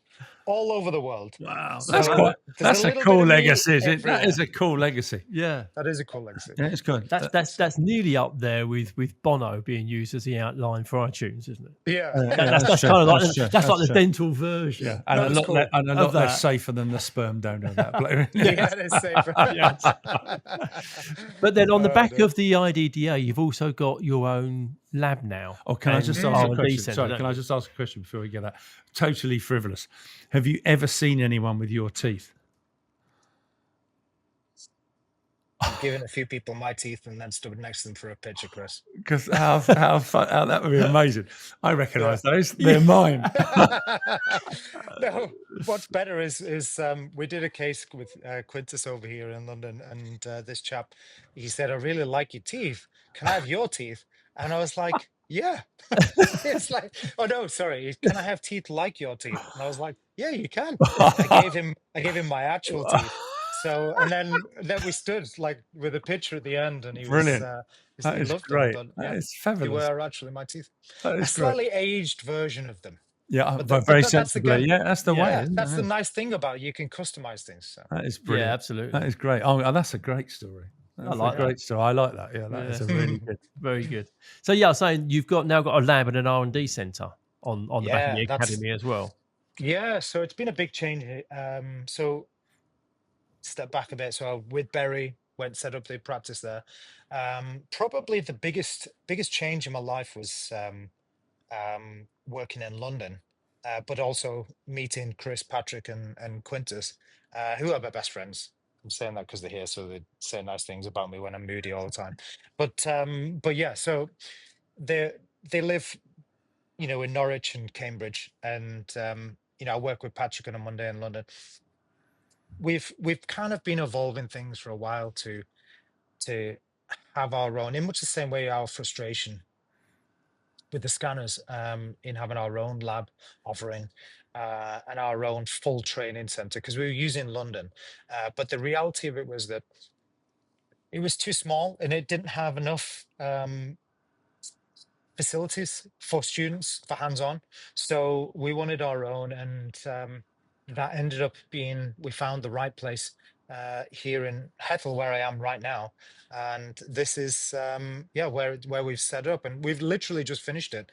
all over the world. Wow. That's so So quite there's a that's a little bit cool of me legacy, isn't it? That is everywhere. a cool legacy. yeah, That is a cool legacy. Yeah, it's good. that's nearly up there with Bono being used as the outline for iTunes, isn't it? Yeah. Yeah, that's That's true. kind of That's true. like that's like That's the true. dental version. Yeah, and That was cool. a Of lot less that. safer than the sperm donor. That bloke. Yeah, it is safer. Yes. But then on the Oh, back dear. of the IDDA, you've also got your own lab now. Oh, can I and just ask a R&D question? centre, Sorry, don't can I you? just ask a question before we get that? Totally frivolous. Have you ever seen anyone with your teeth? I've given a few people my teeth and then stood next to them for a picture, Chris. Because how that would be amazing. I recognise those. They're mine. No, what's better is we did a case with Quintus over here in London, and this chap, he said, "I really like your teeth. Can I have your teeth?" And I was like, "Yeah." It's like, "Oh no, sorry. Can I have teeth like your teeth?" And I was like, "Yeah, you can." I gave him my actual teeth. So and then we stood like with a picture at the end, and Brilliant. That he is loved them. great. But That yeah, is they fabulous. were actually my teeth. That A is great. slightly aged version of them. Yeah, But but very that's sensibly. again, Yeah, that's the way. Yeah. yeah, Isn't that's the it? nice thing about it. You can customize things. So That is Yeah, brilliant. absolutely. That is great. Oh, that's a great story. I That's like a that. great story. I like that. Yeah, that is a really good. Very good. So yeah, I was saying you've now got a lab and an R&D centre on the back of yeah, the academy as well. yeah. So it's been a big change. So step back a bit. So with Berry, went set up the practice there. Probably the biggest change in my life was working in London, but also meeting Chris, Patrick, and Quintus, who are my best friends. I'm saying that because they're here, so they say nice things about me when I'm moody all the time. But yeah, so they they live, in Norwich and Cambridge, and I work with Patrick on a Monday in London. We've kind of been evolving things for a while to have our own, in much the same way our frustration with the scanners, in having our own lab offering, and our own full training center, because we were using London. But the reality of it was that it was too small and it didn't have enough facilities for students for hands-on. So we wanted our own, and that ended up being, we found the right place here in Hethel, where I am right now. And this is yeah, where we've set up, and we've literally just finished it.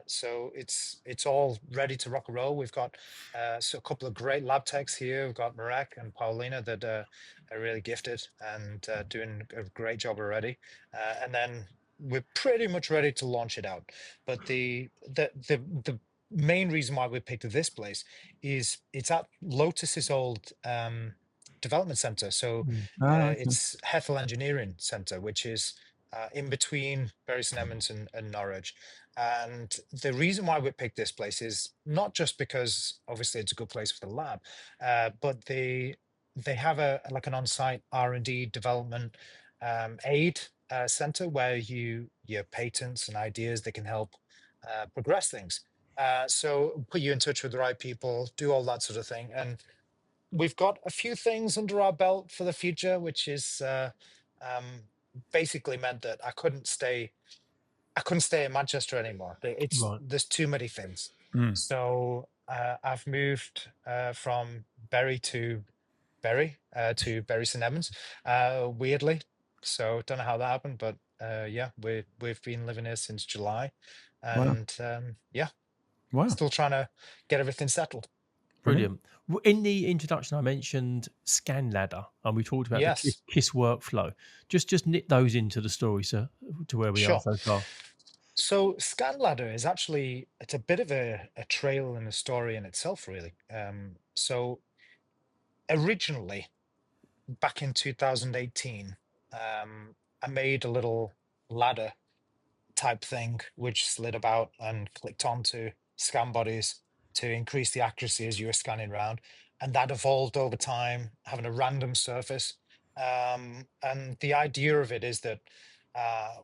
So it's all ready to rock and roll. We've got so a couple of great lab techs here. We've got Marek and Paulina that are really gifted and doing a great job already. And then we're pretty much ready to launch it out. But the main reason why we picked this place is it's at Lotus's old development center. So Ah, okay. it's Hethel Engineering Center, which is in between Bury St Edmunds and Norwich. And the reason why we picked this place is not just because obviously it's a good place for the lab, but they have a like an on-site R&D development aid center where your patents and ideas that can help progress things. So put you in touch with the right people, do all that sort of thing. And we've got a few things under our belt for the future, which is um, basically meant that I couldn't stay in Manchester anymore. Right. There's too many things. Mm. So I've moved from Bury to Bury St Edmunds, weirdly. So don't know how that happened, but yeah, we've been living here since July, Wow. and yeah, Wow. still trying to get everything settled. Brilliant. In the introduction, I mentioned Scan Ladder, and we talked about the Yes, KISS workflow. Just knit those into the story, sir, to where we are sure. so far. So Scan Ladder is actually, it's a bit of a trail and a story in itself, really. So originally, back in 2018, I made a little ladder type thing which slid about and clicked onto scan bodies to increase the accuracy as you were scanning around. And that evolved over time, having a random surface. And the idea of it is that,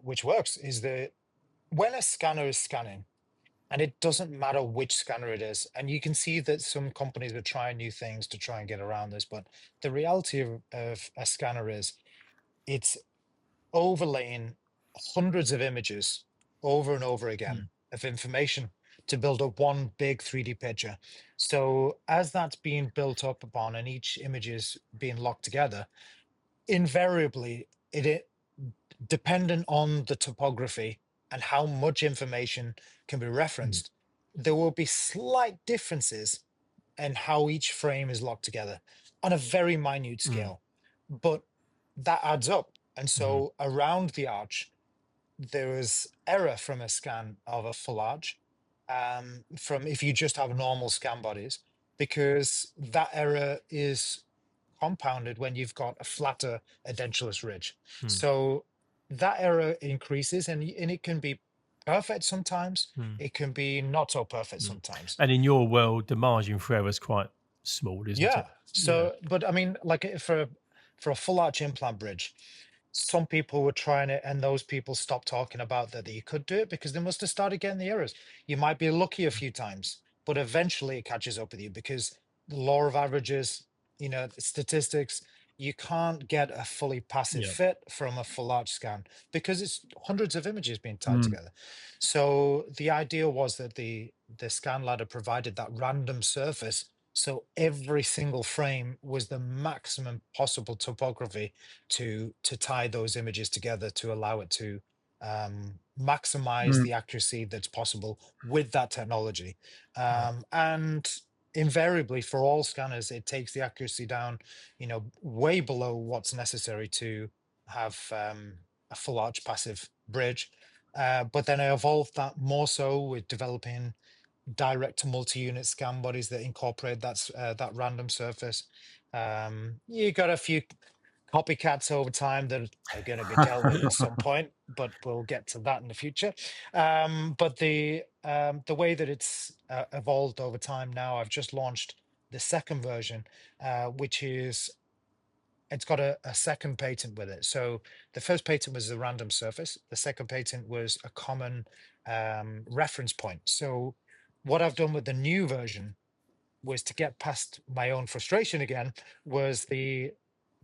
which works, is that when a scanner is scanning, and it doesn't matter which scanner it is, and you can see that some companies are trying new things to try and get around this, but the reality of a scanner is it's overlaying hundreds of images over and over again of information to build up one big 3D picture. So as that's being built up upon and each image is being locked together, invariably it dependent on the topography and how much information can be Mm. referenced, there will be slight differences in how each frame is locked together on a very minute Mm. scale. But that adds up. And Mm. so around the arch, there is error from a scan of a full arch, from if you just have normal scan bodies, because that error is compounded when you've got a flatter edentulous ridge. Mm. So that error increases, and it can be perfect sometimes, Mm. it can be not so perfect Mm. sometimes. And in your world, the margin for error is quite small, isn't it? Yeah. Yeah. So, but I mean, like for a full arch implant bridge, some people were trying it, and those people stopped talking about that you could do it because they must have started getting the errors. You might be lucky a few times, but eventually it catches up with you because the law of averages, the statistics, you can't get a fully passive Yeah. fit from a full arch scan because it's hundreds of images being tied Mm. together. So the idea was that the scan ladder provided that random surface. So every single frame was the maximum possible topography to tie those images together to allow it to maximize Mm. the accuracy that's possible with that technology. Right. And invariably, for all scanners, it takes the accuracy down, way below what's necessary to have a full arch passive bridge. But then I evolved that more so with developing direct to multi-unit scan bodies that incorporate that random surface. You got a few copycats over time that are going to be dealt with at some point, but we'll get to that in the future. But the way that it's evolved over time now, I've just launched the second version, which is it's got a second patent with it. So the first patent was a random surface. The second patent was a common reference point. So what I've done with the new version was, to get past my own frustration again, was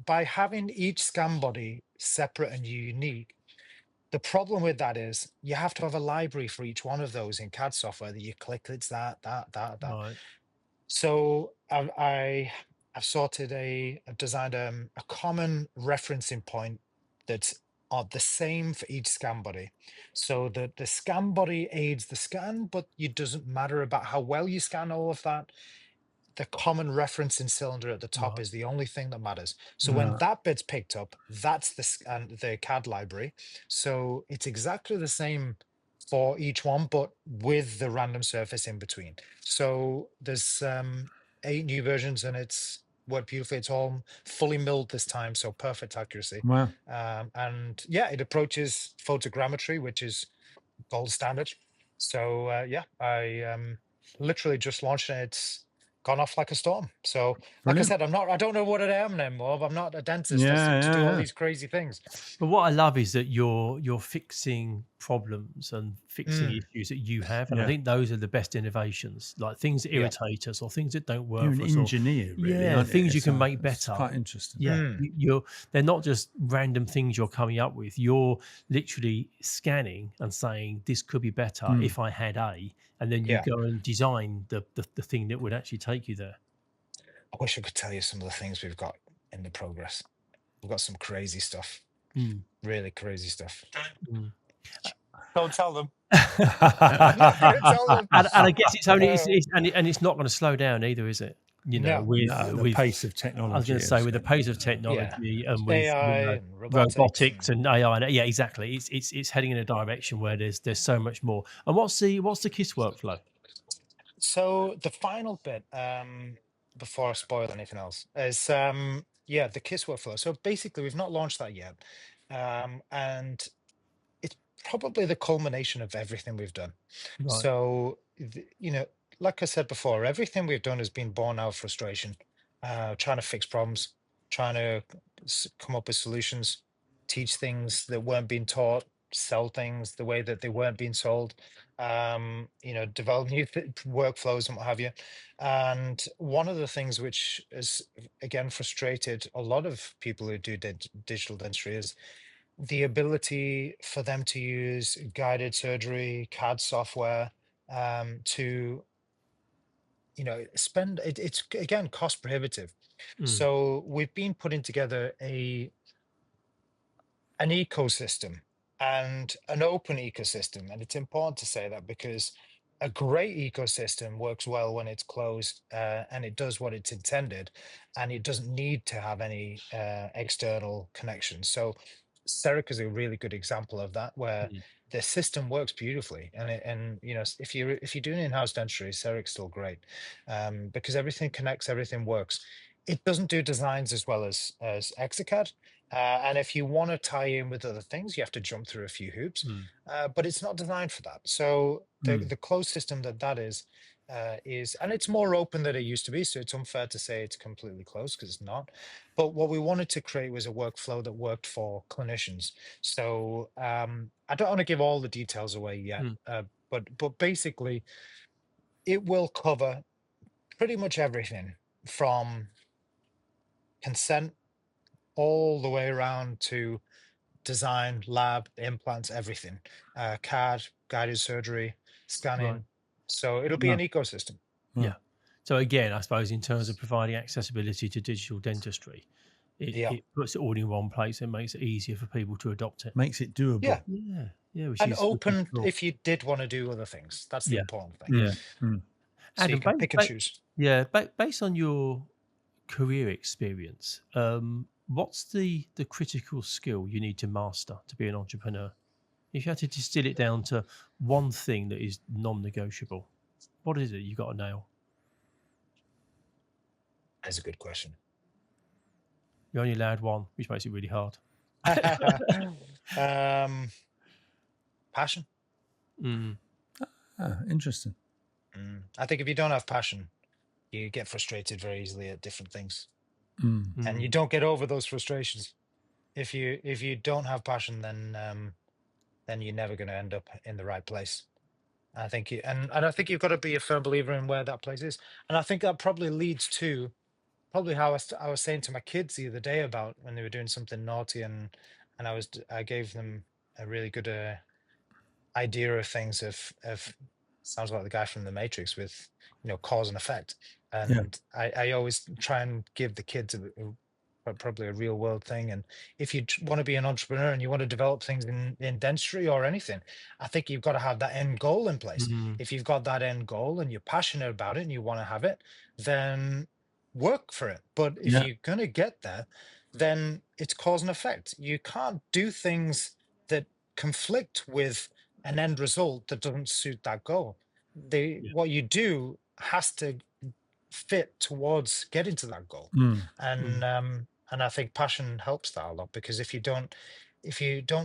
by having each scan body separate and unique. The problem with that is you have to have a library for each one of those in CAD software that you click. It's that. Right. So I've sorted I've designed a common referencing point that's the same for each scan body. So the scan body aids the scan, but it doesn't matter about how well you scan all of that. The common referencing cylinder at the top Right. is the only thing that matters. So when Right. that bit's picked up, that's the CAD library. So it's exactly the same for each one, but with the random surface in between. So there's 8 new versions, and it's worked beautifully. It's all fully milled this time, so perfect accuracy. Wow. And yeah, it approaches photogrammetry, which is gold standard. So I literally just launched it. It's gone off like a storm. So like I Brilliant. said, I don't know what I am anymore. I'm not a dentist Yeah, to do all yeah. these crazy things. But what I love is that you're fixing problems and fixing Mm, issues that you have, and I Yeah. think those are the best innovations, like things that yeah. irritate us or things that don't work You're an for us, or engineer, really, yeah, aren't you? things you can make It's better. quite interesting. Yeah, Mm, they're not just random things you're coming up with. You're literally scanning and saying this could be better Mm. if I had A, and then you yeah. go and design the thing that would actually take you there. I wish I could tell you some of the things we've got in the progress. We've got some crazy stuff. Mm, Really crazy stuff. mm. Don't tell them. Don't tell them. And I guess it's only Uh, and it's not going to slow down either, is it? You know, no. No, the pace of technology. I was going to say, with the pace of Yeah. technology and with AI and robotics and AI, yeah, exactly. It's heading in a direction where there's so much more. And what's the KISS workflow? So the final bit, before I spoil anything else, is the KISS workflow. So basically, we've not launched that yet, and it's probably the culmination of everything we've done. Right. So like I said before, everything we've done has been born out of frustration, trying to fix problems, trying to come up with solutions, teach things that weren't being taught, sell things the way that they weren't being sold, develop new workflows and what have you. And one of the things which has again frustrated a lot of people who do digital dentistry is the ability for them to use guided surgery, CAD software, to spend it's again cost prohibitive. Mm, So we've been putting together an ecosystem, and an open ecosystem. And it's important to say that, because a great ecosystem works well when it's closed, and it does what it's intended, and it doesn't need to have any external connections. So Seric is a really good example of that, where mm, the system works beautifully. And if you're doing in-house dentistry, Seric's still great, because everything connects, everything works. It doesn't do designs as well as Exocad, and if you want to tie in with other things, you have to jump through a few hoops. mm, But it's not designed for that. So Mm. the closed system that is, and it's more open than it used to be. So it's unfair to say it's completely closed, because it's not. But what we wanted to create was a workflow that worked for clinicians. So I don't want to give all the details away yet, mm. but basically, it will cover pretty much everything from consent all the way around to design, lab, implants, everything, CAD, guided surgery, Right. scanning. So it'll be Wow. an ecosystem. Yeah. Wow. So again, I suppose in terms of providing accessibility to digital dentistry, Yeah. it puts it all in one place and makes it easier for people to adopt it. Makes it doable. Yeah. Yeah. Yeah. Which And is open cool. if you did want to do other things. That's the Yeah. important thing. Yeah. Mm. So you Adam, can pick and choose. based on your career experience, what's the critical skill you need to master to be an entrepreneur? If you had to distill it down to one thing that is non-negotiable, what is it you got to nail? That's a good question. You're only allowed one, which makes it really hard. Passion. Mm, Interesting. I think if you don't have passion, you get frustrated very easily at different things. and you don't get over those frustrations. If you don't have passion, then you're never going to end up in the right place. I think and I think you've got to be a firm believer in where that place is, and I think that probably leads to how I was saying to my kids the other day about when they were doing something naughty, and I gave them a really good idea of things of sounds like the guy from the Matrix with cause and effect, and I always try and give the kids probably a real world thing. And if you want to be an entrepreneur and you want to develop things in dentistry or anything, I think you've got to have that end goal in place. If you've got that end goal and you're passionate about it and you want to have it, then work for it. But if you're going to get there, then it's cause and effect. You can't do things that conflict with an end result that doesn't suit that goal. What you do has to fit towards getting to that goal. And I think passion helps that a lot, because if you don't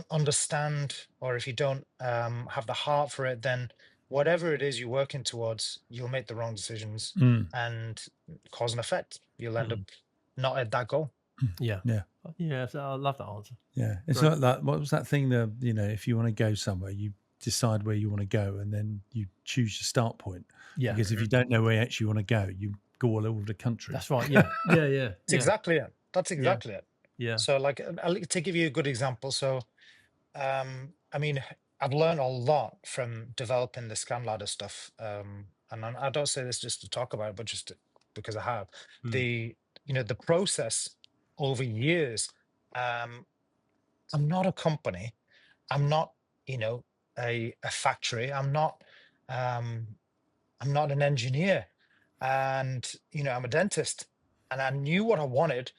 understand, or if you don't have the heart for it, then whatever it is you're working towards, you'll make the wrong decisions, and cause and effect, you'll end up not at that goal. So I love that answer. It's like that. What was that thing that, if you want to go somewhere, you decide where you want to go, and then you choose your start point. Because if you don't know where you actually want to go, you go all over the country. That's right. Yeah. That's exactly it. That's exactly it. Yeah. So, like, to give you a good example, so I mean, I've learned a lot from developing the scan ladder stuff, and I don't say this just to talk about it, but because I have the process over years. I'm not a company. I'm not a factory. I'm not an engineer, and I'm a dentist, and I knew what I wanted.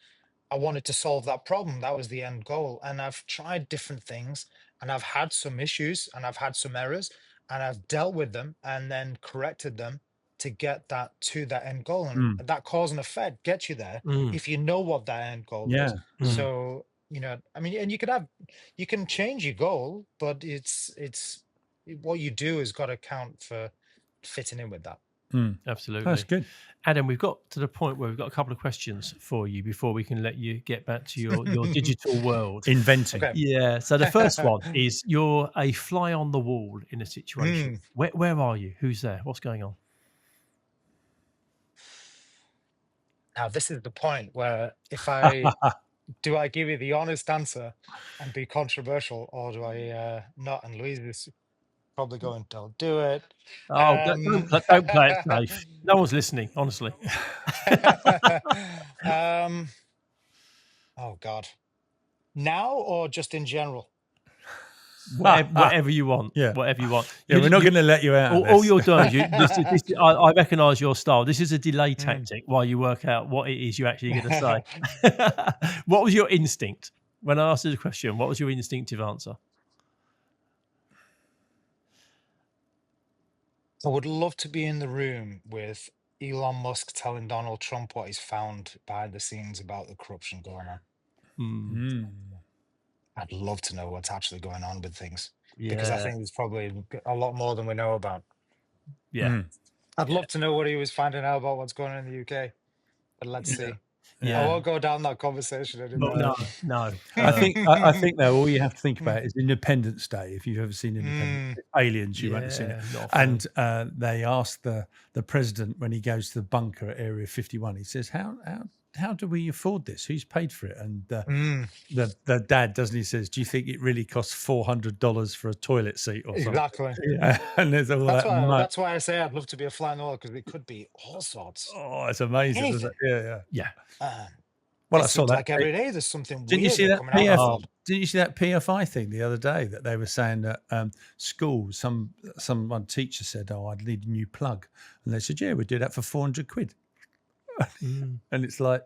I wanted to solve that problem. That was the end goal. And I've tried different things, and I've had some issues, and I've had some errors, and I've dealt with them and then corrected them to get that to that end goal. And that cause and effect gets you there if you know what that end goal is. So, I mean, and you can change your goal, but it's what you do has got to count for fitting in with that. Absolutely. That's good. Adam, we've got to the point where we've got a couple of questions for you before we can let you get back to your digital world. Inventing. Okay. Yeah. So the first one is, you're a fly on the wall in a situation. Where are you? Who's there? What's going on? Now, this is the point where do I give you the honest answer and be controversial, or do I not? And Louise is probably going, don't do it. Oh, don't play it safe. No one's listening, honestly. Oh, God. Now or just in general? Whatever you want. Whatever you want. We're not going to let you out. All you're doing is, I recognise your style. This is a delay tactic while you work out what it is you're actually going to say. What was your instinct? When I asked you the question, what was your instinctive answer? I would love to be in the room with Elon Musk telling Donald Trump what he's found behind the scenes about the corruption going on. I'd love to know what's actually going on with things, because I think there's probably a lot more than we know about. I'd love to know what he was finding out about what's going on in the UK, but let's see. I won't go down that conversation anymore. No. I think though, all you have to think about is Independence Day. If you've ever seen Independence Day, Aliens, you won't have seen it. And they asked the president, when he goes to the bunker at Area 51, he says, how do we afford this? Who's paid for it? And the dad doesn't. He says, do you think it really costs $400 for a toilet seat or something? Exactly. And there's all that's why I say I'd love to be a fly on the wall, because it could be all sorts. Oh, it's amazing. Isn't it? Yeah. Well, I saw that. Like every day there's something Didn't weird you see that coming out. Didn't you see that PFI thing the other day, that they were saying that schools, one teacher said, oh, I'd need a new plug. And they said, yeah, we'd do that for 400 quid. And it's like,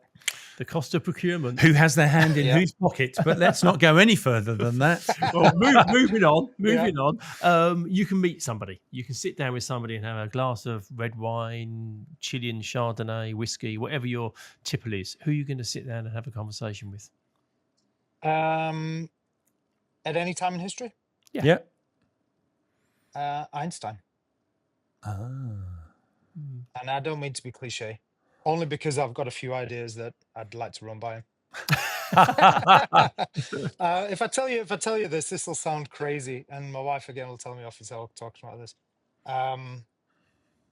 the cost of procurement. Who has their hand in whose pocket? But let's not go any further than that. Well, moving on. You can meet somebody. You can sit down with somebody and have a glass of red wine, Chilean Chardonnay, whiskey, whatever your tipple is. Who are you going to sit down and have a conversation with? At any time in history? Yeah. Einstein. And I don't mean to be cliche, Only because I've got a few ideas that I'd like to run by him. If I tell you this will sound crazy, and my wife again will tell me off as I'll talk about this.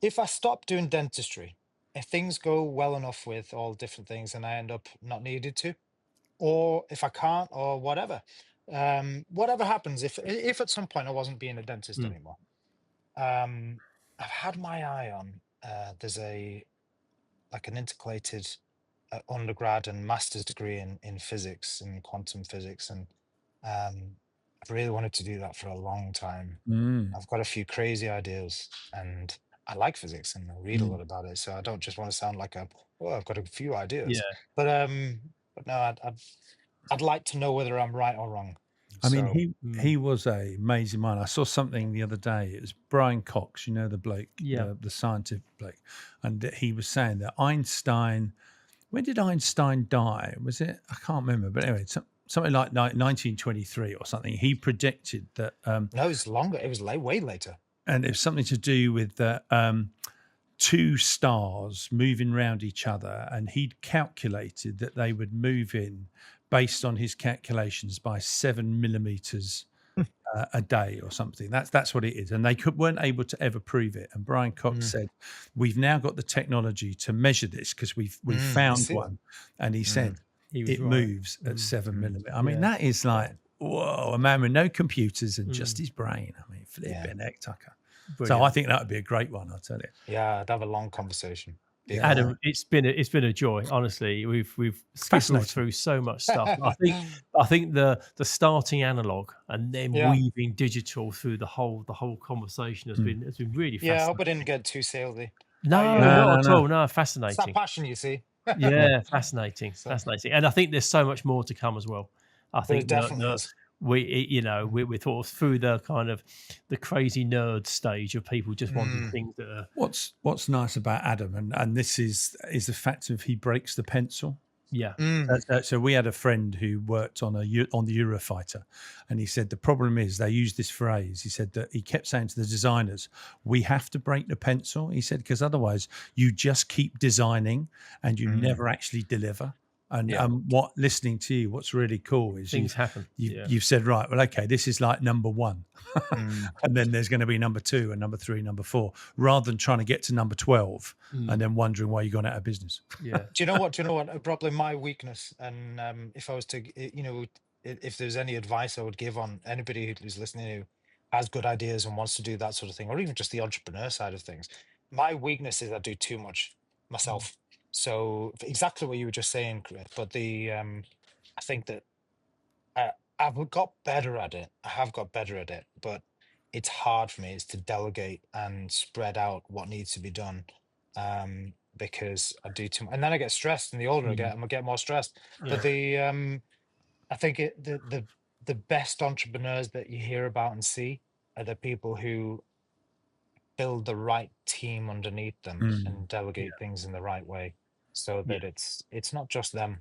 If I stop doing dentistry, if things go well enough with all different things and I end up not needed to, or if I can't, or whatever happens, if at some point I wasn't being a dentist Mm. anymore, I've had my eye on there's an intercalated undergrad and master's degree in physics and quantum physics, and I've really wanted to do that for a long time. I've got a few crazy ideas, and I like physics and I read a lot about it, so I don't just want to sound like I've got a few ideas, Yeah. but no, I'd like to know whether I'm right or wrong. I mean, So, he was a amazing mind. I saw something the other day. It was Brian Cox, you know, the bloke, Yeah. the scientific bloke, and he was saying that Einstein. When did Einstein die? Was it? I can't remember, but anyway, something like 1923 or something. He predicted that. no, it was longer. It was way later. And it was something to do with the two stars moving around each other, and he'd calculated that they would move in based on his calculations by 7 millimeters a day or something. That's what it is, and they weren't able to ever prove it. And Brian Cox said, "We've now got the technology to measure this because we've found one." And he said, "It moves at 7 millimeters." I mean, that is like, whoa, a man with no computers and just his brain. I mean, flipping heck, Tucker. So I think that would be a great one, I'll tell you. Yeah, I'd have a long conversation. Adam, it's been a joy. Honestly, we've skittled through so much stuff. I think the starting analog and then weaving digital through the whole conversation has been really fascinating. Yeah, I hope I didn't get too salesy. No, not at all. No, It's that fascinating. passion, you see. Yeah, fascinating, fascinating. And I think there's so much more to come as well. I think definitely is. we thought through the kind of the crazy nerd stage of people just wanting things that are. What's nice about Adam, and this is the fact of he breaks the pencil. Yeah. So we had a friend who worked on the Eurofighter, and he said the problem is they use this phrase. He said that he kept saying to the designers, "We have to break the pencil." He said because otherwise you just keep designing and you never actually deliver. And listening to you, what's really cool is things happen. You've said, right, well, okay, this is like number one. And then there's going to be number 2 and number 3, number 4, rather than trying to get to number 12 and then wondering why you gone out of business. Yeah. Do you know what? Probably my weakness. And if I was to, if there's any advice I would give on anybody who's listening who has good ideas and wants to do that sort of thing, or even just the entrepreneur side of things, my weakness is I do too much myself. So exactly what you were just saying, Chris, but I think that I've got better at it. I have got better at it, but it's hard for me is to delegate and spread out what needs to be done, because I do too much, and then I get stressed. And the older I get more stressed. But I think the best entrepreneurs that you hear about and see are the people who build the right team underneath them and delegate things in the right way, so that it's not just them.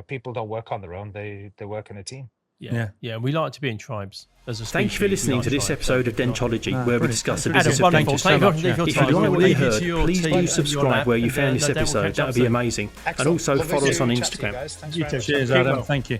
People don't work on their own; they work in a team. Yeah. We like to be in tribes. As a Thank you for listening to this episode of Dentology, where we discuss the Adam, business of wonderful. dentistry. If If you like what you heard, please do subscribe where you found this episode. That would be amazing. And also follow us on Instagram. Thanks very much. Cheers, Adam. Thank you.